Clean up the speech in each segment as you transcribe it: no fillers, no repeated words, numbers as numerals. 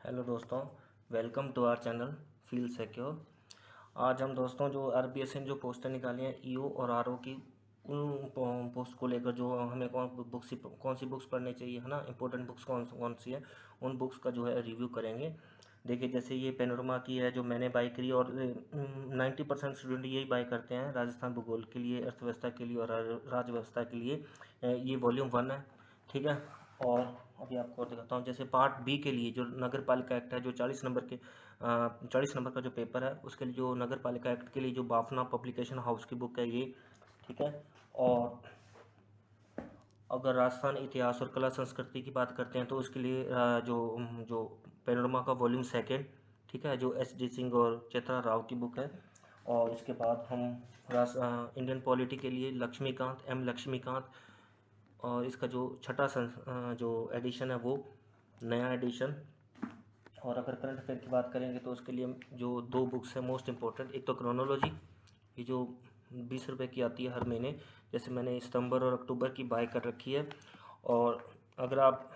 Hello दोस्तों, welcome to our channel feel secure. आज हम दोस्तों जो आरबीएस ने जो पोस्टर निकाली हैं ईओ और आरओ की, उन पोस्ट को लेकर जो हमें कौन सी बुक्स पढ़नी चाहिए, है ना, इंपॉर्टेंट बुक्स कौन कौन सी है, उन बुक्स का जो है रिव्यू करेंगे। देखिए, जैसे ये पेनोरमा की है जो मैंने बाई करी, और 90% स्टूडेंट यही बाई करते हैं राजस्थान भूगोल के लिए, अर्थव्यवस्था के लिए और राज्य व्यवस्था के लिए। ये वॉल्यूम 1 है, ठीक है। और अभी आपको और दिखाता हूँ, जैसे पार्ट बी के लिए जो नगर पालिका एक्ट है, जो 40 नंबर का जो पेपर है, उसके लिए जो नगर पालिका एक्ट के लिए जो बाफना पब्लिकेशन हाउस की बुक है ये, ठीक है। और अगर राजस्थान इतिहास और कला संस्कृति की बात करते हैं तो उसके लिए जो जो पेनोरमा का वॉल्यूम 2, ठीक है, जो एच डी सिंह और चेतरा राव की बुक है। और इसके बाद हम इंडियन पॉलिटी के लिए लक्ष्मीकांत, और इसका जो जो एडिशन है वो नया एडिशन। और अगर करंट अफेयर की बात करेंगे तो उसके लिए जो दो बुक्स हैं मोस्ट इम्पोर्टेंट, एक तो क्रोनोलॉजी, ये जो 20 रुपये की आती है हर महीने, जैसे मैंने सितंबर और अक्टूबर की बाय कर रखी है। और अगर आप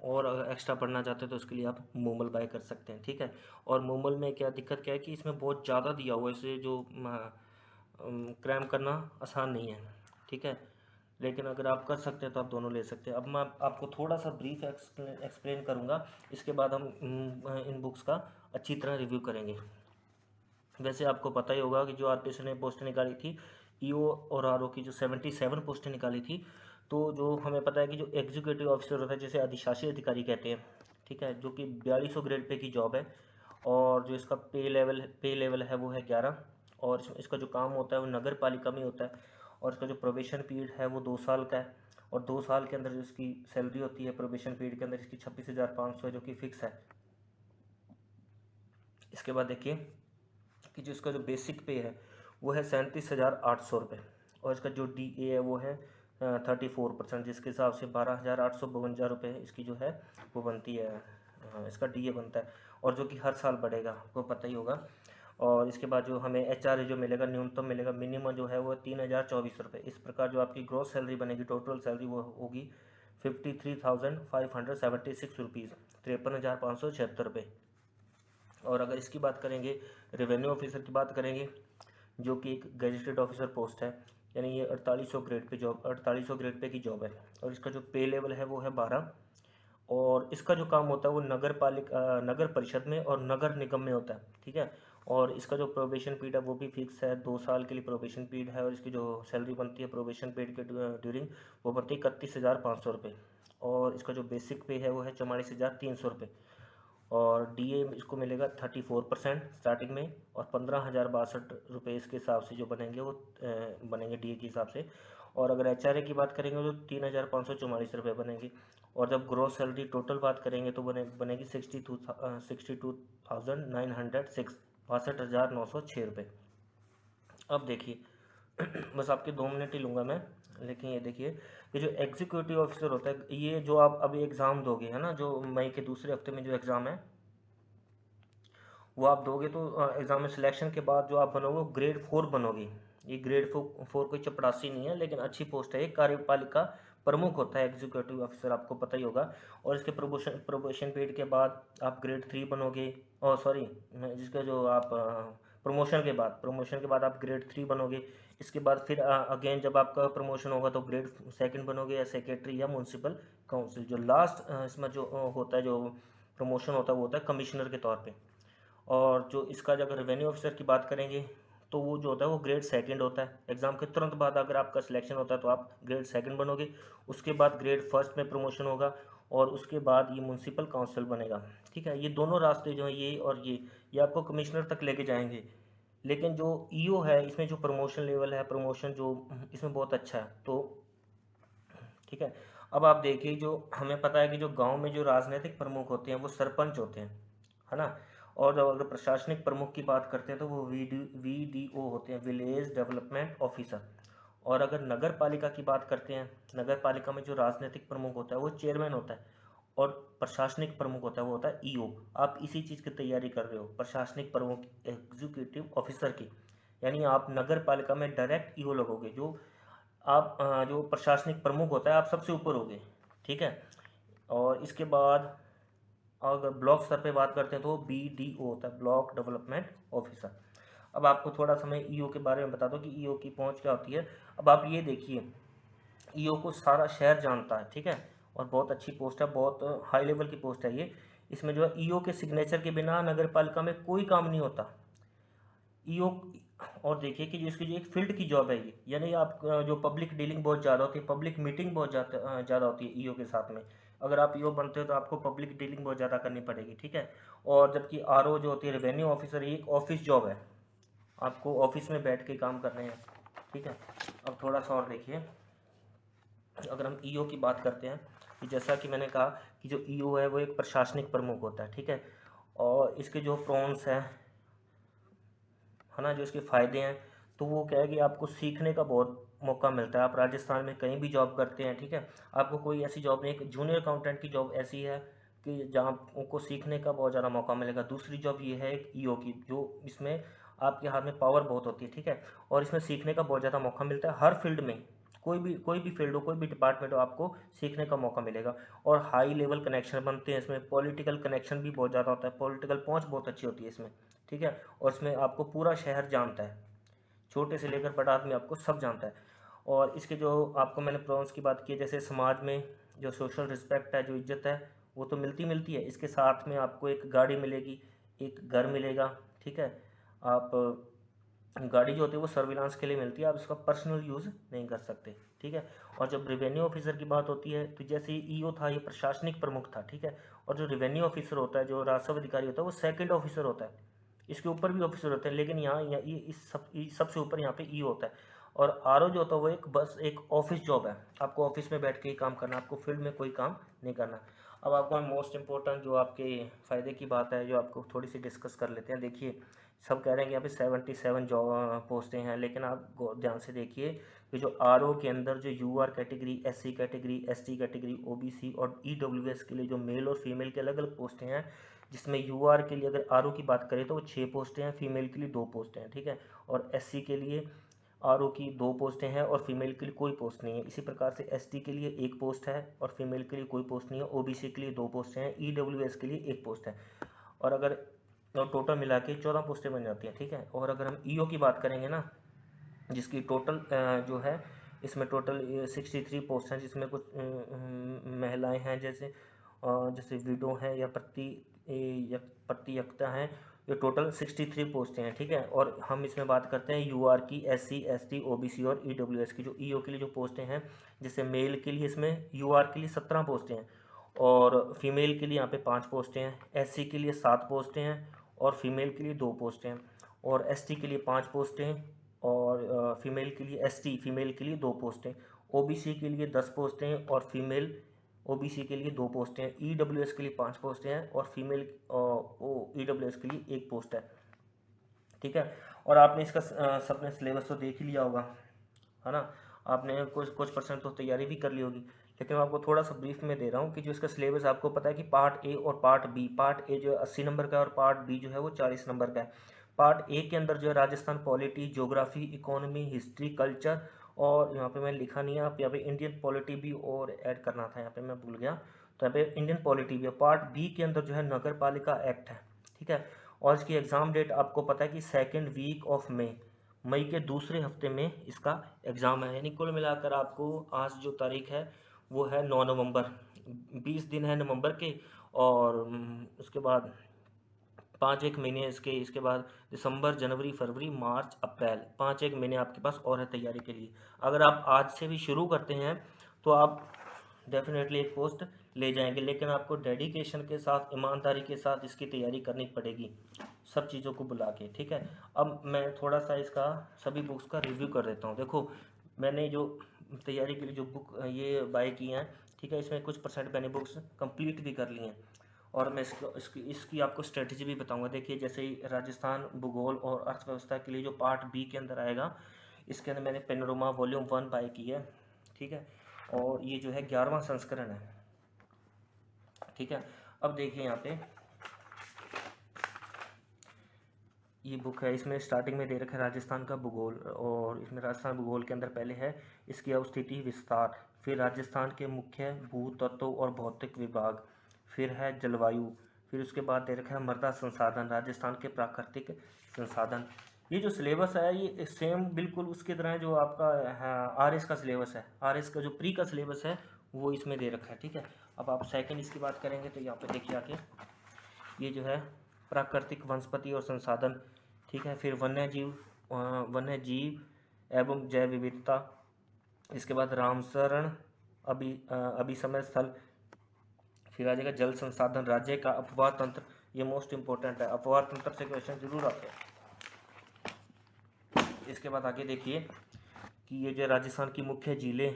और एक्स्ट्रा पढ़ना चाहते हैं तो उसके लिए आप मूमल बाय कर सकते हैं, ठीक है। और मूमल में क्या दिक्कत क्या है कि इसमें बहुत ज़्यादा दिया हुआ है, इसे जो क्रैम करना आसान नहीं है, ठीक है। लेकिन अगर आप कर सकते हैं तो आप दोनों ले सकते हैं। अब मैं आपको थोड़ा सा ब्रीफ एक्सप्लेन करूँगा, इसके बाद हम इन बुक्स का अच्छी तरह रिव्यू करेंगे। वैसे आपको पता ही होगा कि जो आरपीएस ने पोस्टें निकाली थी ईओ और आरओ की, जो 77 पोस्टें निकाली थी, तो जो हमें पता है कि जो एग्जीक्यूटिव ऑफिसर होता है, जिसे अधिशासी अधिकारी कहते हैं, ठीक है, जो कि 4200 ग्रेड पे की जॉब है। और जो इसका पे लेवल है वो है 11। और इसका जो काम होता है वो नगर पालिका में होता है। और इसका जो प्रोबेशन पीरियड है वो 2 साल का है। और 2 साल के अंदर जो इसकी सैलरी होती है प्रोबेशन पीरियड के अंदर, इसकी 26,500 है, जो कि फिक्स है। इसके बाद देखिए कि जो इसका जो बेसिक पे है वो है 37,800 रुपये। और इसका जो डी ए है वो है 34%, जिसके हिसाब से 12,852 रुपये इसकी जो है वो बनती है। इसका डी ए बनता है, और जो कि हर साल बढ़ेगा, आपको पता ही होगा। और इसके बाद जो हमें एच आर ए जो मिलेगा, न्यूनतम मिलेगा, मिनिमम जो है वो 3,024 रुपये। इस प्रकार जो आपकी ग्रोस सैलरी बनेगी, टोटल सैलरी वो होगी 53,576 रुपीज़, 53,576 रुपये। और अगर इसकी बात करेंगे, रेवेन्यू ऑफिसर की बात करेंगे, जो कि एक गेजेटेड ऑफिसर पोस्ट है, यानी ये 4800 ग्रेड पे की जॉब है। और इसका जो पे लेवल है वो है 12। और इसका जो काम होता है वो नगर परिषद में और नगर निगम में होता है, ठीक है। और इसका जो प्रोबेशन पीरियड है वो भी फिक्स है, 2 साल के लिए प्रोबेशन पीरियड है। और इसकी जो सैलरी बनती है प्रोबेशन पीरियड के ड्यूरिंग, वो बनती है 31,500 रुपये। और इसका जो बेसिक पे है वो है 44,300 रुपये। और डीए इसको मिलेगा 34% स्टार्टिंग में, और 15,062 रुपये इसके हिसाब से जो बनेंगे वो बनेंगे डीए के हिसाब से। और अगर एचआरए की बात करेंगे तो 3,544 रुपये बनेंगे। और जब ग्रोस सैलरी टोटल बात करेंगे तो बनेगी 62,906, 62,906 रुपये। अब देखिए बस आपके 2 मिनट ही लूँगा मैं, लेकिन ये देखिए, ये जो एग्जीक्यूटिव ऑफिसर होता है, ये जो आप अभी एग्ज़ाम दोगे, है ना, जो मई के दूसरे हफ्ते में जो एग्ज़ाम है वो आप दोगे, तो एग्ज़ाम में सिलेक्शन के बाद जो आप बनोगे वो ग्रेड 4 बनोगे। ये ग्रेड 4 कोई चपरासी नहीं है, लेकिन अच्छी पोस्ट है। ये कार्यपालिका प्रमुख होता है एग्जीक्यूटिव ऑफिसर, आपको पता ही होगा। और इसके प्रोबेशन पीरियड के बाद आप ग्रेड 3 बनोगे। और सॉरी, जिसका जो आप प्रमोशन के बाद आप ग्रेड 3 बनोगे। इसके बाद फिर अगेन जब आपका प्रमोशन होगा तो ग्रेड 2 बनोगे, या सेक्रेटरी या म्यूनसिपल काउंसिल। जो लास्ट इसमें जो होता है, जो प्रमोशन होता है वो होता है कमिश्नर के तौर पे। और जो इसका जब रेवेन्यू ऑफिसर की बात करेंगे तो वो जो होता है वो ग्रेड 2 होता है। एग्ज़ाम के तुरंत बाद अगर आपका सिलेक्शन होता है तो आप ग्रेड 2 बनोगे। उसके बाद ग्रेड 1 में प्रमोशन होगा, और उसके बाद ये म्यूनसिपल काउंसिल बनेगा, ठीक है। ये दोनों रास्ते जो हैं, ये और ये आपको कमिश्नर तक लेके जाएंगे। लेकिन जो ईओ है, इसमें जो प्रमोशन लेवल है, प्रमोशन जो इसमें बहुत अच्छा है, तो ठीक है। अब आप देखिए, जो हमें पता है कि जो गांव में जो राजनीतिक प्रमुख होते हैं वो सरपंच होते हैं, है ना। और जब अगर प्रशासनिक प्रमुख की बात करते हैं तो वो वीडीओ होते हैं, विलेज डेवलपमेंट ऑफिसर। और अगर नगर पालिका की बात करते हैं, नगर पालिका में जो राजनीतिक प्रमुख होता है वो चेयरमैन होता है। और प्रशासनिक प्रमुख होता है वो होता है ईओ। आप इसी चीज़ की तैयारी कर रहे हो, प्रशासनिक प्रमुख एग्जीक्यूटिव ऑफिसर की, यानी आप नगर पालिका में डायरेक्ट ईओ लगोगे। जो आप जो प्रशासनिक प्रमुख होता है आप सबसे ऊपर होगे, ठीक है। और इसके बाद अगर ब्लॉक स्तर पे बात करते हैं तो BDO होता है, ब्लॉक डेवलपमेंट ऑफिसर। अब आपको थोड़ा सा मैं ईओ के बारे में बता दूं कि ईओ की पहुंच क्या होती है। अब आप ये देखिए, ईओ को सारा शहर जानता है, ठीक है, और बहुत अच्छी पोस्ट है, बहुत हाई लेवल की पोस्ट है ये। इसमें जो है ईओ के सिग्नेचर के बिना नगर पालिका में कोई काम नहीं होता। ईओ, और देखिए कि जो इसकी जो एक फील्ड की जॉब है ये, यानी आप जो पब्लिक डीलिंग बहुत ज़्यादा होती है, पब्लिक मीटिंग बहुत ज़्यादा होती है ईओ के साथ में। अगर आप ईओ बनते हो तो आपको पब्लिक डीलिंग बहुत ज़्यादा करनी पड़ेगी, ठीक है। और जबकि आरओ जो होती है, रेवेन्यू ऑफिसर, ये एक ऑफिस जॉब है, आपको ऑफिस में बैठ के काम करने हैं, ठीक है। अब थोड़ा सा और देखिए, अगर हम ईओ की बात करते हैं कि जैसा कि मैंने कहा कि जो ईओ है वो एक प्रशासनिक प्रमुख होता है, ठीक है। और इसके जो प्रॉन्स हैं, है ना, जो इसके फ़ायदे हैं, तो वो क्या है कि आपको सीखने का बहुत मौका मिलता है। आप राजस्थान में कहीं भी जॉब करते हैं, ठीक है, आपको कोई ऐसी जॉब नहीं, एक जूनियर अकाउंटेंट की जॉब ऐसी है कि जहाँ आपको सीखने का बहुत ज़्यादा मौका मिलेगा। दूसरी जॉब ये है एक ईओ की, जो इसमें आपके हाथ में पावर बहुत होती है, ठीक है, और इसमें सीखने का बहुत ज़्यादा मौका मिलता है। हर फील्ड में, कोई भी फील्ड हो, कोई भी डिपार्टमेंट हो, आपको सीखने का मौका मिलेगा। और हाई लेवल कनेक्शन बनते हैं इसमें, पॉलिटिकल कनेक्शन भी बहुत ज़्यादा होता है, पॉलिटिकल पहुंच बहुत अच्छी होती है इसमें, ठीक है। और इसमें आपको पूरा शहर जानता है, छोटे से लेकर बड़ा आदमी आपको सब जानता है। और इसके जो आपको मैंने प्रॉन्स की बात की है, जैसे समाज में जो सोशल रिस्पेक्ट है, जो इज्जत है, वो तो मिलती मिलती है। इसके साथ में आपको एक गाड़ी मिलेगी, एक घर मिलेगा, ठीक है। आप गाड़ी जो होती है वो सर्विलांस के लिए मिलती है, आप इसका पर्सनल यूज़ नहीं कर सकते, ठीक है। और जब रेवेन्यू ऑफिसर की बात होती है, तो जैसे ईओ था, ये प्रशासनिक प्रमुख था, ठीक है। और जो रेवेन्यू ऑफिसर होता है, जो राजस्व अधिकारी होता है, वो सेकंड ऑफिसर होता है। इसके ऊपर भी ऑफिसर होते हैं, लेकिन ये इस सबसे ऊपर यहाँ पे ईओ होता है। और आरओ जो होता है वो एक बस एक ऑफिस जॉब है, आपको ऑफिस में बैठ के ही काम करना, आपको फील्ड में कोई काम नहीं करना। अब आपको मोस्ट इंपॉर्टेंट जो आपके फ़ायदे की बात है, जो आपको थोड़ी सी डिस्कस कर लेते हैं। देखिए, सब कह रहे हैं कि यहाँ पे 77 जॉब पोस्टें हैं, लेकिन आप ध्यान से देखिए कि जो आरओ के अंदर जो UR category, SC category, ST category, OBC और ईडब्ल्यूएस के लिए जो मेल और फीमेल के अलग अलग पोस्टें हैं, जिसमें यूआर के लिए अगर आरओ की बात करें तो वो 6 पोस्टें हैं, फीमेल के लिए 2 पोस्टें हैं, ठीक है। और एससी के लिए आरओ की 2 पोस्टें हैं और फीमेल के लिए कोई पोस्ट नहीं है। इसी प्रकार से एसटी के लिए 1 पोस्ट है और फीमेल के लिए कोई पोस्ट नहीं है। ओबीसी के लिए 2 पोस्टें हैं, ईडब्ल्यूएस के लिए 1 पोस्ट है। और अगर टोटल मिला के 14 पोस्टें बन जाती हैं, ठीक है। और अगर हम ईओ की बात करेंगे ना, जिसकी टोटल जो है, इसमें टोटल 63 पोस्ट हैं, जिसमें कुछ महिलाएं हैं, जैसे विडो हैं या प्रतियक्ता हैं। ये टोटल 63 पोस्टें हैं, ठीक है। और हम इसमें बात करते हैं यूआर की, एससी, एसटी, ओबीसी और ईडब्ल्यूएस की। जो ईओ के लिए जो पोस्टें हैं, जैसे मेल के लिए इसमें यूआर के लिए 17 पोस्टें हैं और फीमेल के लिए यहाँ पे 5 पोस्टें हैं। एससी के लिए 7 पोस्टें हैं और फीमेल के लिए 2 पोस्टें हैं। और एसटी के लिए 5 पोस्टें हैं और फीमेल के लिए 2 पोस्टें। ओबीसी के लिए 10 पोस्टें और फीमेल ओबीसी के लिए 2 पोस्टें हैं। ईडब्ल्यूएस के लिए 5 पोस्टें हैं और फीमेल ईडब्ल्यूएस के लिए 1 पोस्ट है, ठीक है। और आपने इसका सबने सिलेबस तो देख ही लिया होगा, है ना। आपने कुछ कुछ परसेंट तो तैयारी भी कर ली होगी, लेकिन मैं आपको थोड़ा सा ब्रीफ में दे रहा हूँ कि जो इसका सिलेबस आपको पता है कि पार्ट ए और पार्ट बी, पार्ट ए जो है 80 नंबर का है और पार्ट बी जो है वो 40 नंबर का है। पार्ट ए के अंदर जो है Rajasthan polity, geography, economy, history, culture, और यहाँ पे मैंने लिखा नहीं है, आप यहाँ पे इंडियन पॉलिटी भी और ऐड करना था, यहाँ पे मैं भूल गया, तो यहाँ पे इंडियन पॉलिटी भी है। पार्ट बी के अंदर जो है नगर पालिका एक्ट है, ठीक है। और इसकी एग्ज़ाम डेट आपको पता है कि 2nd वीक ऑफ मई के दूसरे हफ्ते में इसका एग्ज़ाम है। यानी कुल मिलाकर आपको आज जो तारीख है वो है 9 नवंबर, 20 दिन है नवंबर के। और उसके बाद 5 एक महीने इसके बाद दिसंबर, जनवरी, फरवरी, मार्च, अप्रैल, 5 एक महीने आपके पास और है तैयारी के लिए। अगर आप आज से भी शुरू करते हैं तो आप डेफिनेटली एक पोस्ट ले जाएंगे, लेकिन आपको डेडिकेशन के साथ, ईमानदारी के साथ इसकी तैयारी करनी पड़ेगी, सब चीज़ों को बुला के, ठीक है। अब मैं थोड़ा सा इसका सभी बुक्स का रिव्यू कर देता हूँ। देखो, मैंने जो तैयारी के लिए जो बुक ये बाय की हैं, ठीक है, इसमें कुछ परसेंट मैंने बुक्स कंप्लीट भी कर ली हैं और मैं इसकी आपको स्ट्रेटजी भी बताऊंगा। देखिए, जैसे ही राजस्थान भूगोल और अर्थव्यवस्था के लिए जो पार्ट बी के अंदर आएगा, इसके अंदर मैंने पेनोरमा वॉल्यूम 1 बाय की है, ठीक है। और ये जो है 11वां संस्करण है, ठीक है। अब देखिए यहाँ पे ये बुक है, इसमें स्टार्टिंग में दे रखा है राजस्थान का भूगोल, और इसमें राजस्थान भूगोल के अंदर पहले है इसकी अवस्थिति विस्तार, फिर राजस्थान के मुख्य भूतत्व और भौतिक विभाग, फिर है जलवायु, फिर उसके बाद दे रखा है मृदा संसाधन, राजस्थान के प्राकृतिक संसाधन। ये जो सिलेबस है ये सेम बिल्कुल उसकी तरह है जो आपका आरएस का सिलेबस है, आरएस का जो प्री का सिलेबस है वो इसमें दे रखा है, ठीक है। अब आप सेकंड इसकी बात करेंगे तो यहाँ पे देखिए आगे ये जो है प्राकृतिक वनस्पति और संसाधन, ठीक है। फिर वन्य जीव एवं जैव विविधता, इसके बाद रामसरण अभिसमय स्थल, फिर आ जाएगा जल संसाधन, राज्य का अपवाह तंत्र, ये मोस्ट इंपॉर्टेंट है, अपवाह तंत्र से क्वेश्चन जरूर आते हैं। इसके बाद आगे देखिए कि ये जो राजस्थान की मुख्य झीलें,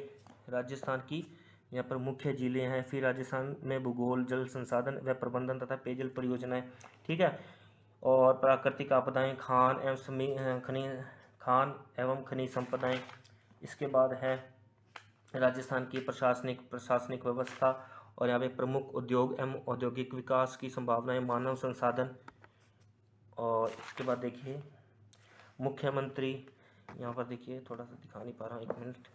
राजस्थान की यहाँ पर मुख्य झीलें हैं, फिर राजस्थान में भूगोल, जल संसाधन व प्रबंधन तथा पेयजल परियोजनाएं, ठीक है। और प्राकृतिक आपदाएं, खान एवं खनिज संपदाएं। इसके बाद है राजस्थान की प्रशासनिक व्यवस्था, और यहाँ पे प्रमुख उद्योग एवं औद्योगिक विकास की संभावनाएं, मानव संसाधन। और इसके बाद देखिए मुख्यमंत्री, यहाँ पर देखिए थोड़ा सा दिखा नहीं पा रहा हूँ, एक मिनट।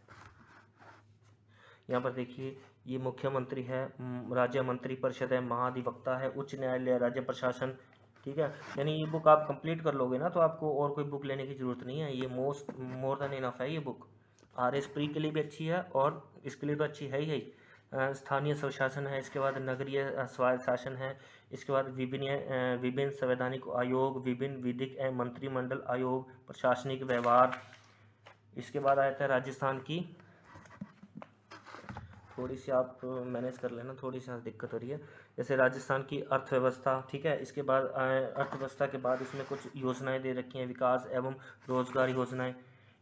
यहाँ पर देखिए ये मुख्यमंत्री है, राज्य मंत्री परिषद है, महाधिवक्ता है, उच्च न्यायालय, राज्य प्रशासन, ठीक है। यानी ये बुक आप कंप्लीट कर लोगे ना तो आपको और कोई बुक लेने की ज़रूरत नहीं है, ये मोर देन इनफ है ये बुक। आरएस प्री के लिए भी अच्छी है और इसके लिए तो अच्छी है ही है। स्थानीय स्वशासन है, इसके बाद नगरीय स्वायत्त शासन है, इसके बाद विभिन्न संवैधानिक आयोग, विभिन्न विधिक एवं मंत्रिमंडल आयोग, प्रशासनिक व्यवहार। इसके बाद आता है राजस्थान की, थोड़ी सी आप मैनेज कर लेना, थोड़ी सी दिक्कत हो रही है, जैसे राजस्थान की अर्थव्यवस्था, ठीक है। इसके बाद अर्थव्यवस्था के बाद इसमें कुछ योजनाएं दे रखी हैं, विकास एवं रोजगार योजनाएं।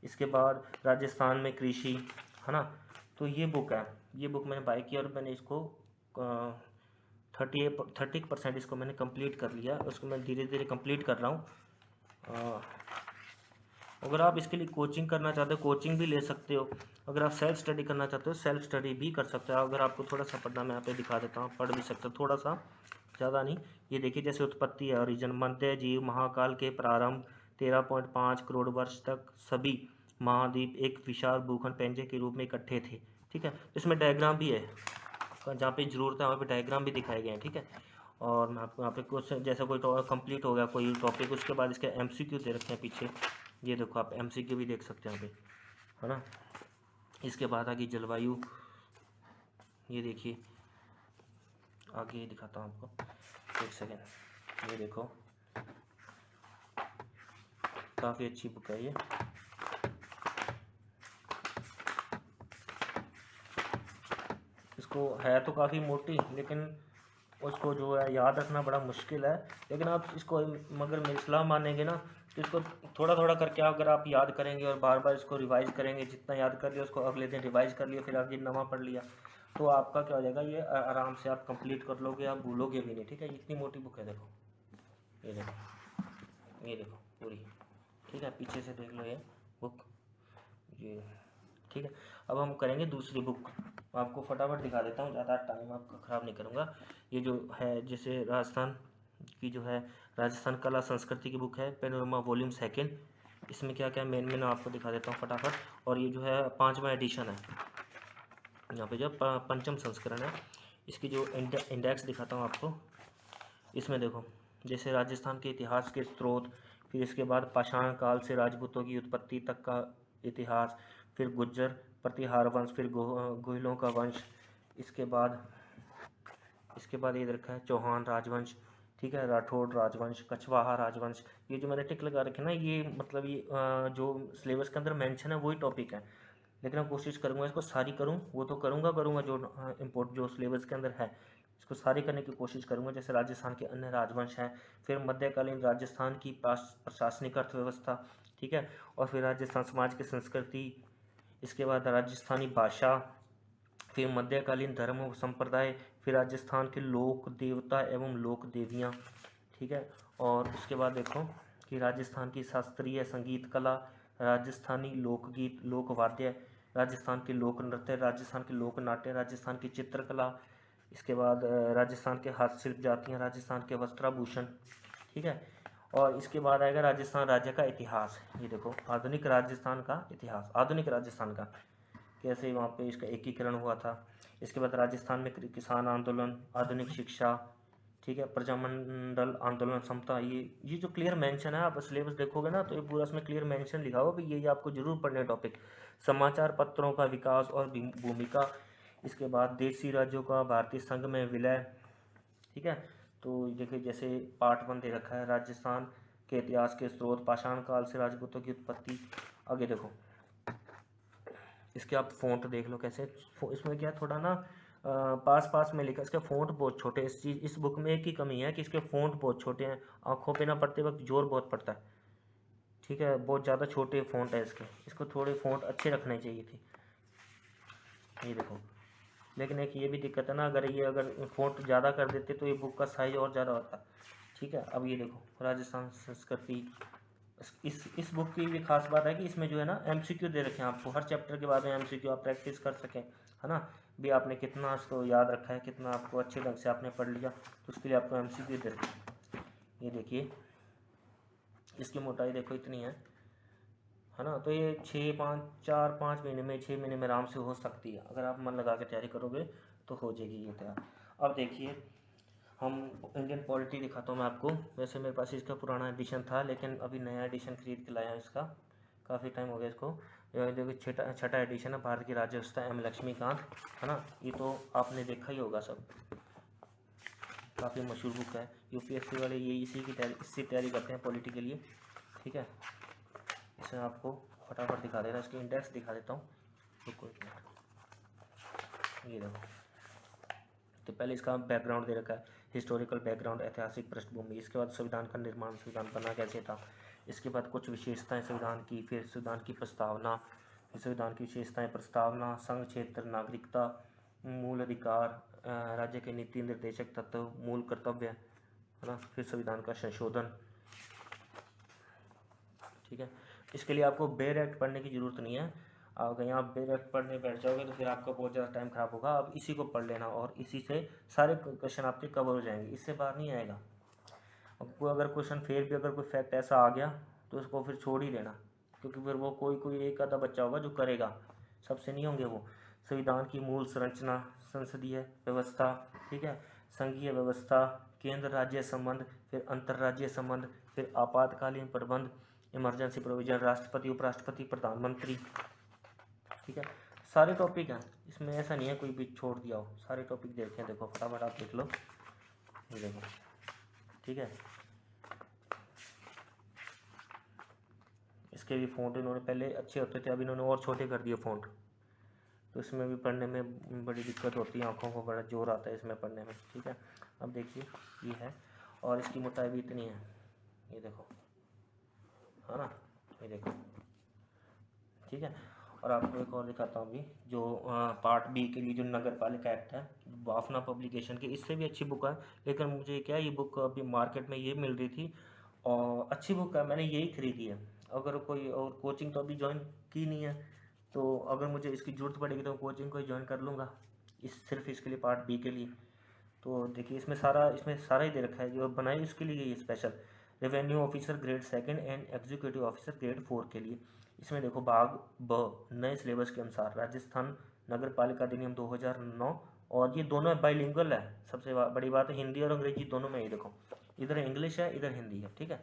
इसके बाद राजस्थान में कृषि, है ना। तो ये बुक है, ये बुक मैंने बाय की और मैंने इसको 30% इसको मैंने कंप्लीट कर लिया, उसको मैं धीरे धीरे कंप्लीट कर रहा हूँ। अगर आप इसके लिए कोचिंग करना चाहते हो कोचिंग भी ले सकते हो, अगर आप सेल्फ स्टडी करना चाहते हो सेल्फ स्टडी भी कर सकते हो। अगर आपको थोड़ा सा पढ़ना, मैं यहाँ पे दिखा देता हूँ, पढ़ भी सकते हो थोड़ा सा, ज़्यादा नहीं। ये देखिए जैसे उत्पत्ति है, ओरिजिन, मध्य जीव महाकाल के प्रारंभ 13.5 करोड़ वर्ष तक सभी महाद्वीप एक विशाल भूखंड पेंजे के रूप में इकट्ठे थे, ठीक है। इसमें डायग्राम भी है, जहाँ पे ज़रूरत है वहाँ पे डायग्राम भी दिखाए गए हैं, ठीक है। और मैं आपको यहाँ पे कुछ जैसा कोई कंप्लीट हो गया कोई टॉपिक, उसके बाद इसके MCQ दे रखे हैं पीछे, ये देखो आप MCQ भी देख सकते हैं यहाँ पे, है ना। इसके बाद आगे जलवायु, ये देखिए आगे दिखाता हूँ आपको, एक सेकेंड, ये देखो काफ़ी अच्छी बुक है ये। इसको है तो काफ़ी मोटी, लेकिन उसको जो है याद रखना बड़ा मुश्किल है, लेकिन आप इसको मगर मेरी सलाह मानेंगे ना तो इसको थोड़ा थोड़ा करके अगर आप याद करेंगे और बार बार इसको रिवाइज करेंगे, जितना याद कर लिया उसको अगले दिन रिवाइज कर लिया, फिर अगले दिन नवा पढ़ लिया, तो आपका क्या हो जाएगा, ये आराम से आप कंप्लीट कर लोगे, आप भूलोगे भी नहीं, ठीक है। इतनी मोटी बुक है, देखो ये देखो, ये देखो पूरी, ठीक है। पीछे से देख लो ये बुक, ये ठीक है। अब हम करेंगे दूसरी बुक, आपको फटाफट दिखा देता हूँ, ज़्यादा टाइम आपका ख़राब नहीं करूँगा। ये जो है जैसे राजस्थान की जो है राजस्थान कला संस्कृति की बुक है, पेनोरमा वॉल्यूम 2, इसमें क्या क्या मेन मैं आपको दिखा देता हूँ फटाफट। और ये जो है 5वां एडिशन है, यहाँ पे जो पंचम संस्करण है, इसकी जो इंडेक्स दिखाता हूँ आपको। इसमें देखो जैसे राजस्थान के इतिहास के स्रोत, फिर इसके बाद पाषाण काल से राजपूतों की उत्पत्ति तक का इतिहास, फिर गुज्जर प्रतिहार वंश, फिर गोहिलों का वंश, इसके बाद ये रखा है चौहान राजवंश, ठीक है, राठौड़ राजवंश, कछवाहा राजवंश। ये जो मैंने टिक लगा रखे ना, ये मतलब ये जो सिलेबस के अंदर मेंशन है वही टॉपिक है, लेकिन मैं कोशिश करूँगा इसको सारी करूँ, वो तो करूँगा जो जो सिलेबस के अंदर है इसको सारी करने की कोशिश करूँगा। जैसे राजस्थान के अन्य राजवंश हैं, फिर मध्यकालीन राजस्थान की प्रशासनिक अर्थव्यवस्था, ठीक है, और फिर राजस्थान समाज की संस्कृति, इसके बाद राजस्थानी भाषा, फिर मध्यकालीन धर्म और संप्रदाय, फिर राजस्थान के लोक देवता एवं लोक देवियाँ, ठीक है। और उसके बाद देखो कि राजस्थान की शास्त्रीय संगीत कला, राजस्थानी लोकगीत, लोकवाद्य, राजस्थान के लोक नृत्य, राजस्थान के लोक नाट्य, राजस्थान की चित्रकला, इसके बाद राजस्थान के हस्तशिल्प जातियाँ, राजस्थान के वस्त्राभूषण, ठीक है। और इसके बाद आएगा राजस्थान राज्य का इतिहास, ये देखो आधुनिक राजस्थान का इतिहास, आधुनिक राजस्थान का कैसे वहाँ पे इसका एकीकरण हुआ था। इसके बाद राजस्थान में किसान आंदोलन, आधुनिक शिक्षा, ठीक है, प्रजामंडल आंदोलन समता, ये जो क्लियर मेंशन है, आप सिलेबस देखोगे ना तो ये पूरा इसमें क्लियर मेंशन लिखा हुआ भी ये आपको जरूर पढ़ने टॉपिक। समाचार पत्रों का विकास और भूमिका, इसके बाद देशी राज्यों का भारतीय संघ में विलय। ठीक है, तो देखिए जैसे पार्ट 1 दे रखा है, राजस्थान के इतिहास के स्रोत, पाषाण काल से राजपूतों की उत्पत्ति। आगे देखो इसके आप फ़ॉन्ट देख लो कैसे, इसमें क्या थोड़ा ना पास पास में लिखा, इसके फ़ॉन्ट बहुत छोटे, इस बुक में एक ही कमी है कि इसके फ़ॉन्ट बहुत छोटे हैं, आंखों पे ना पढ़ते वक्त जोर बहुत पड़ता है। ठीक है, बहुत ज़्यादा छोटे फ़ॉन्ट है इसको थोड़े फ़ॉन्ट अच्छे रखने चाहिए थे। ये देखो, लेकिन एक ये भी दिक्कत है ना, अगर फ़ॉन्ट ज़्यादा कर देते तो ये बुक का साइज़ और ज़्यादा होता। ठीक है, अब ये देखो राजस्थान संस्कृति, इस बुक की भी खास बात है कि इसमें जो है ना एमसीक्यू दे रखे हैं आपको, हर चैप्टर के बाद में एमसीक्यू आप प्रैक्टिस कर सकें, है ना, भी आपने कितना इसको याद रखा है, कितना आपको अच्छे ढंग से आपने पढ़ लिया, तो उसके लिए आपको एमसीक्यू दे रखे हैं। ये देखिए इसकी मोटाई देखो इतनी है ना, तो ये 4-5 महीने में, 6 महीने में आराम से हो सकती है, अगर आप मन लगा के तैयारी करोगे तो हो जाएगी ये तैयार। अब देखिए हम इंडियन पॉलिटी दिखाता हूँ मैं आपको। वैसे मेरे पास इसका पुराना एडिशन था, लेकिन अभी नया एडिशन खरीद के लाया इसका, काफ़ी टाइम हो गया इसको। देखिए छठा एडिशन है, भारत की राज्य व्यवस्था, एम लक्ष्मीकांत, है ना, ये तो आपने देखा ही होगा सब, काफ़ी मशहूर बुक है। यूपीएससी वाले ये इससे तैयारी करते हैं पॉलिटी के लिए। ठीक है, इसमें आपको फटाफट दिखा देना, इसके इंडेक्स दिखा देता हूँ, रुको एक मिनट। ये देखो, तो पहले इसका बैकग्राउंड दे रखा है, हिस्टोरिकल बैकग्राउंड, ऐतिहासिक पृष्ठभूमि। इसके बाद संविधान का निर्माण, संविधान बना कैसे था। इसके बाद कुछ विशेषताएं संविधान की, फिर संविधान की प्रस्तावना, फिर संविधान की विशेषताएं, प्रस्तावना, संघ क्षेत्र, नागरिकता, मूल अधिकार, राज्य के नीति निर्देशक तत्व, मूल कर्तव्य, है ना, फिर संविधान का संशोधन। ठीक है, इसके लिए आपको बेयर एक्ट पढ़ने की ज़रूरत नहीं है, अगर यहाँ बेयर एक्ट पढ़ने बैठ जाओगे तो फिर आपका बहुत ज़्यादा टाइम खराब होगा। अब इसी को पढ़ लेना और इसी से सारे क्वेश्चन आपके कवर हो जाएंगे, इससे बाहर नहीं आएगा। आपको अगर क्वेश्चन फिर भी अगर कोई फैक्ट ऐसा आ गया तो उसको फिर छोड़ ही देना, क्योंकि फिर वो कोई एक आधा बच्चा होगा जो करेगा, सबसे नहीं होंगे वो। संविधान की मूल संरचना, संसदीय व्यवस्था, ठीक है, संघीय व्यवस्था, केंद्र राज्य संबंध, फिर अंतर्राज्यीय संबंध, फिर आपातकालीन प्रबंध, इमरजेंसी प्रोविजन, राष्ट्रपति, उपराष्ट्रपति, प्रधानमंत्री। ठीक है, सारे टॉपिक हैं इसमें, ऐसा नहीं है कोई भी छोड़ दिया हो, सारे टॉपिक देखें, देखो फटाफट आप देख लो, ये देखो। ठीक है, इसके भी फ़ॉन्ट इन्होंने पहले अच्छे होते थे, अब इन्होंने और छोटे कर दिए फ़ॉन्ट, तो इसमें भी पढ़ने में बड़ी दिक्कत होती है, आँखों को बड़ा जोर आता है इसमें पढ़ने में। ठीक है, अब देखिए ये है, और इसकी मोटाई भी इतनी है, ये देखो, है ना, ये देखो। ठीक है, और आपको एक और दिखाता हूँ अभी, जो पार्ट बी के लिए जो नगर पालिका एक्ट है, बाफना पब्लिकेशन की, इससे भी अच्छी बुक है, लेकिन मुझे क्या ये बुक अभी मार्केट में ये मिल रही थी, और अच्छी बुक है, मैंने यही खरीदी है। अगर कोई और कोचिंग तो अभी ज्वाइन की नहीं है, तो अगर मुझे इसकी ज़रूरत पड़ेगी तो कोचिंग को ही ज्वाइन कर लूँगा, सिर्फ इसके लिए, पार्ट बी के लिए। तो देखिए इसमें सारा ही दे रखा है, जो बनाई उसके लिए ये special, revenue officer grade 2 and executive officer grade 4 के लिए। इसमें देखो भाग ब, नए सिलेबस के अनुसार राजस्थान नगर पालिका अधिनियम 2009, और ये दोनों बाइलिंगुअल है, सबसे बड़ी बात है, हिंदी और अंग्रेजी दोनों में। ये देखो इधर इंग्लिश है, इधर हिंदी है। ठीक है,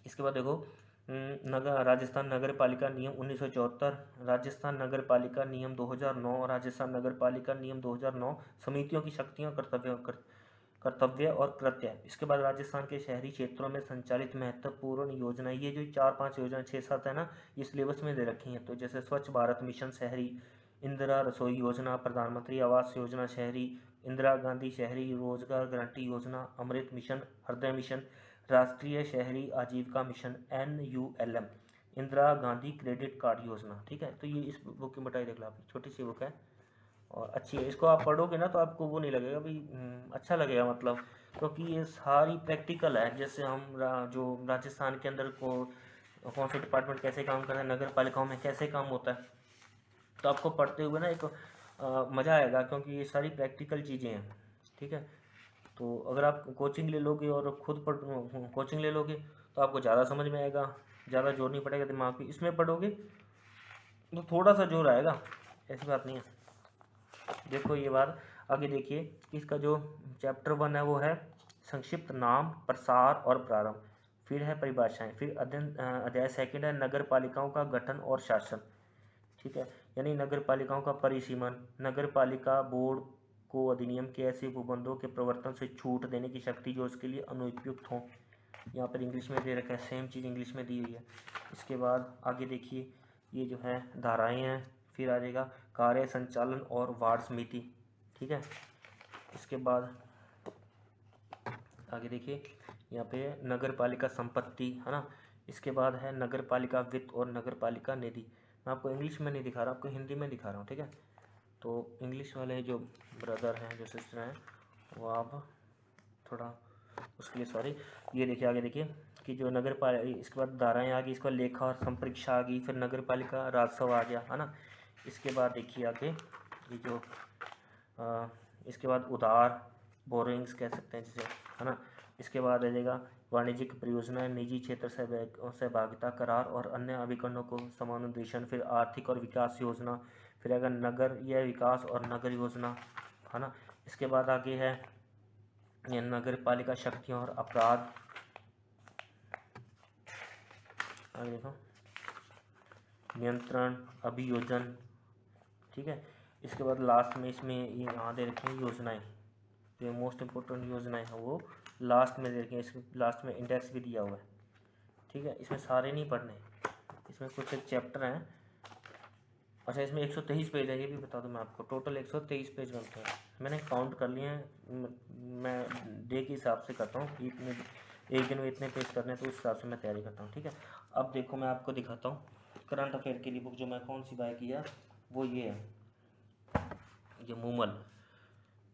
इसके बाद देखो राजस्थान नगर पालिका नियम 1974, राजस्थान नगर पालिका नियम 2009, राजस्थान नगर पालिका नियम 2009, समितियों की शक्तियाँ, कर्तव्य और कृत्य। इसके बाद राजस्थान के शहरी क्षेत्रों में संचालित महत्वपूर्ण योजना, ये जो 4-5 योजना 6-7 है ना, ये सिलेबस में दे रखी हैं। तो जैसे स्वच्छ भारत मिशन शहरी, इंदिरा रसोई योजना, प्रधानमंत्री आवास योजना शहरी, इंदिरा गांधी शहरी रोजगार गारंटी योजना, अमृत मिशन, हृदय मिशन, राष्ट्रीय शहरी आजीविका mission, NULM, Indira Gandhi credit card योजना। ठीक है, तो ये इस बुक की मोटाई देख लो आप, छोटी सी बुक है और अच्छी है, इसको आप पढ़ोगे ना तो आपको वो नहीं लगेगा भाई, अच्छा लगेगा, मतलब क्योंकि ये सारी प्रैक्टिकल है। जैसे हम जो राजस्थान के अंदर कौन से डिपार्टमेंट कैसे काम करता है, नगर पालिकाओं में कैसे काम होता है, तो आपको पढ़ते हुए ना एक मज़ा आएगा, क्योंकि ये सारी प्रैक्टिकल चीज़ें हैं। ठीक है, तो अगर आप कोचिंग ले लोगे और खुद कोचिंग ले लोगे तो आपको ज़्यादा समझ में आएगा, ज़्यादा जोर नहीं पड़ेगा दिमाग पे। इसमें पढ़ोगे तो थोड़ा सा जोर आएगा, ऐसी बात नहीं है। देखो ये बात, आगे देखिए कि इसका जो चैप्टर 1 है वो है संक्षिप्त नाम, प्रसार और प्रारंभ। फिर है परिभाषाएं। फिर अध्याय 2 है नगर पालिकाओं का गठन और शासन। ठीक है, यानी नगर पालिकाओं का परिसीमन, नगर पालिका बोर्ड को अधिनियम के ऐसे उपबंधों के प्रवर्तन से छूट देने की शक्ति जो उसके लिए अनुपयुक्त हो। यहाँ पर इंग्लिश में दे रखा है, सेम चीज़ इंग्लिश में दी हुई है। इसके बाद आगे देखिए ये जो है धाराएं हैं। फिर आ जाएगा कार्य संचालन और वार्ड समिति। ठीक है, इसके बाद आगे देखिए यहाँ पे नगर पालिका संपत्ति है ना। इसके बाद है नगर पालिका वित्त और नगर पालिका निधि। मैं आपको इंग्लिश में नहीं दिखा रहा, आपको हिंदी में दिखा रहा हूँ। ठीक है, तो इंग्लिश वाले जो ब्रदर हैं, जो सिस्टर हैं, वो आप थोड़ा उसके लिए सॉरी। ये देखिए आगे देखिए कि जो नगर पालिका, इसके बाद धाराएं आ गई, इसके बाद लेखा और संपरीक्षा आ गई, फिर नगर पालिका राजस्व आ गया है ना। इसके बाद देखिए आगे ये जो इसके बाद उधार, बोरोइंग्स कह सकते हैं जिसे, है ना। इसके बाद आ जाएगा वाणिज्यिक परियोजना, निजी क्षेत्र सहभागिता करार और अन्य अभिकरणों को समानुदेशन। फिर आर्थिक और विकास योजना। फिर अगर नगर या विकास और नगर योजना, है ना। इसके बाद आगे है ये नगर पालिका शक्तियाँ और अपराध। आगे देखो नियंत्रण, अभियोजन। ठीक है, इसके बाद लास्ट में इसमें ये यहाँ दे रखे हैं योजनाएं, जो मोस्ट इम्पोर्टेंट योजनाएं हैं वो लास्ट में दे रखे हैं। इसके लास्ट में इंडेक्स भी दिया हुआ है। ठीक है, इसमें सारे नहीं पढ़ने, इसमें कुछ एक चैप्टर हैं। अच्छा, इसमें 123 पेज है, ये भी बता दूं मैं आपको, टोटल 123 पेज बनते हैं। मैंने काउंट कर लिए हैं, मैं डे के हिसाब से करता हूँ कि इतने एक दिन में इतने पेज करने हैं, तो उस हिसाब से मैं तैयारी करता हूँ। ठीक है, अब देखो मैं आपको दिखाता हूँ करंट अफेयर की बुक जो मैं कौन सी बाय किया, वो ये है, ये मूमल।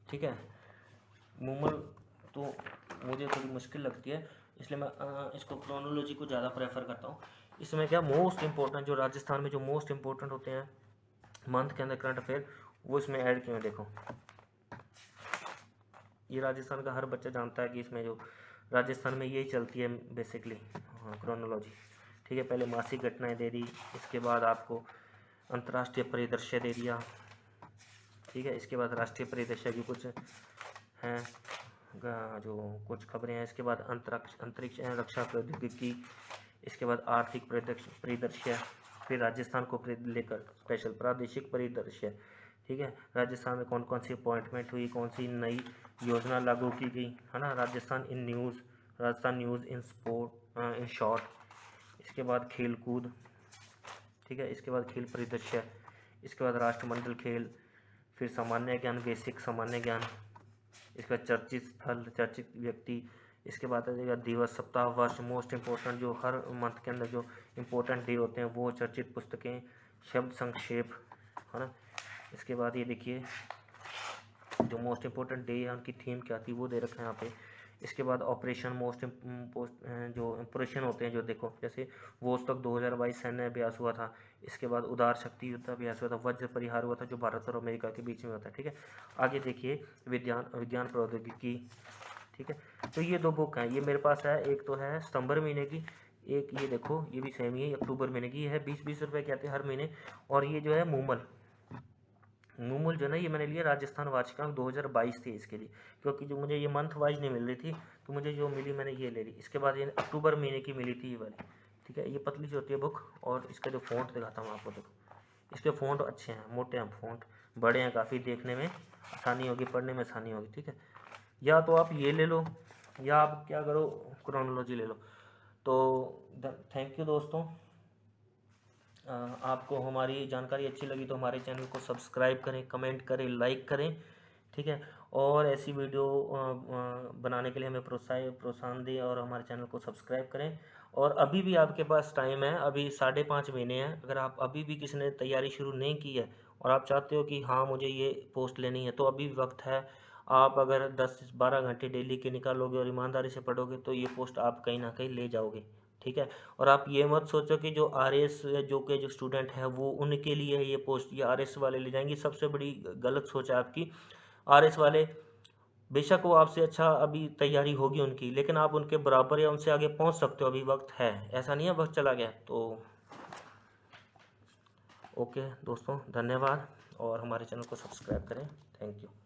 ठीक है, मूमल तो मुझे थोड़ी मुश्किल लगती है, इसलिए मैं इसको क्रोनोलॉजी को ज़्यादा प्रेफर करता हूँ। इसमें क्या मोस्ट इम्पोर्टेंट जो राजस्थान में जो मोस्ट इम्पोर्टेंट होते हैं मंथ के अंदर करंट अफेयर, वो इसमें ऐड किए हैं। देखो ये राजस्थान का हर बच्चा जानता है कि इसमें जो राजस्थान में यही चलती है बेसिकली क्रोनोलॉजी। ठीक है, पहले मासिक घटनाएं दे दी, इसके बाद आपको अंतर्राष्ट्रीय परिदृश्य दे दिया। ठीक है, इसके बाद राष्ट्रीय परिदृश्य की कुछ हैं जो कुछ खबरें हैं। इसके बाद अंतरिक्ष रक्षा प्रौद्योगिकी। इसके बाद आर्थिक परिदृश्य। फिर राजस्थान को लेकर स्पेशल प्रादेशिक परिदृश्य। ठीक है, राजस्थान में कौन कौन सी अपॉइंटमेंट हुई, कौन सी नई योजना लागू की गई, है ना। Rajasthan in news, Rajasthan news in sport in short. इसके बाद खेल कूद। ठीक है, इसके बाद खेल परिदृश्य। इसके बाद राष्ट्रमंडल खेल। फिर सामान्य ज्ञान, बेसिक सामान्य ज्ञान। इसका चर्चित स्थल, चर्चित व्यक्ति। इसके बाद आ जाएगा दिवस, सप्ताह, वर्ष, मोस्ट इम्पोर्टेंट जो हर मंथ के अंदर जो इम्पोर्टेंट डे होते हैं वो, चर्चित पुस्तकें, शब्द संक्षेप, है ना। इसके बाद ये देखिए जो मोस्ट इम्पोर्टेंट डे है उनकी थीम क्या थी वो दे रखा है यहाँ पे। इसके बाद ऑपरेशन जो ऑपरेशन होते हैं जो देखो, जैसे वोस्तक 2022 सैन्य अभ्यास हुआ था। इसके बाद उदार शक्ति युद्ध अभ्यास हुआ था। वज्र परिहार हुआ था जो भारत और अमेरिका के बीच में होता है। ठीक है, आगे देखिए विज्ञान प्रौद्योगिकी। ठीक है, तो ये दो बुक हैं, ये मेरे पास है। एक तो है सितंबर महीने की, एक ये देखो ये भी सेम ही है, अक्टूबर महीने की है। 20-20 रुपये के आते हैं हर महीने। और ये जो है मूमल जो है ना, ये मैंने लिया राजस्थान वार्षिकांक 2022 थी इसके लिए, क्योंकि जो मुझे ये मंथ वाइज नहीं मिल रही थी, तो मुझे जो मिली मैंने ये ले ली। इसके बाद ये अक्टूबर महीने की मिली थी ये वाली। ठीक है, ये पतली सी होती है बुक, और इसका जो फ़ॉन्ट दिखाता हूँ आपको, देखो इसके फ़ॉन्ट अच्छे हैं, मोटे हैं फ़ॉन्ट, बड़े हैं काफ़ी, देखने में आसानी होगी, पढ़ने में आसानी होगी। ठीक है, या तो आप ये ले लो, या आप क्या करो क्रोनोलॉजी ले लो। तो थैंक यू दोस्तों, आपको हमारी जानकारी अच्छी लगी तो हमारे चैनल को सब्सक्राइब करें, कमेंट करें, लाइक करें। ठीक है, और ऐसी वीडियो बनाने के लिए हमें प्रोत्साहन दें और हमारे चैनल को सब्सक्राइब करें। और अभी भी आपके पास टाइम है, अभी 5.5 महीने हैं। अगर आप अभी भी किसी ने तैयारी शुरू नहीं की है और आप चाहते हो कि हाँ मुझे ये पोस्ट लेनी है, तो अभी भी वक्त है। आप अगर 10 से 12 घंटे डेली के निकालोगे और ईमानदारी से पढ़ोगे तो ये पोस्ट आप कहीं ना कहीं ले जाओगे। ठीक है, और आप ये मत सोचो कि जो आरएस जो स्टूडेंट है वो उनके लिए है ये पोस्ट, ये आरएस वाले ले जाएंगे। सबसे बड़ी गलत सोच है आपकी। आरएस वाले बेशक वो आपसे अच्छा अभी तैयारी होगी उनकी, लेकिन आप उनके बराबर या उनसे आगे पहुंच सकते हो, अभी वक्त है, ऐसा नहीं है वक्त चला गया। तो ओके दोस्तों, धन्यवाद, और हमारे चैनल को सब्सक्राइब करें। Thank you.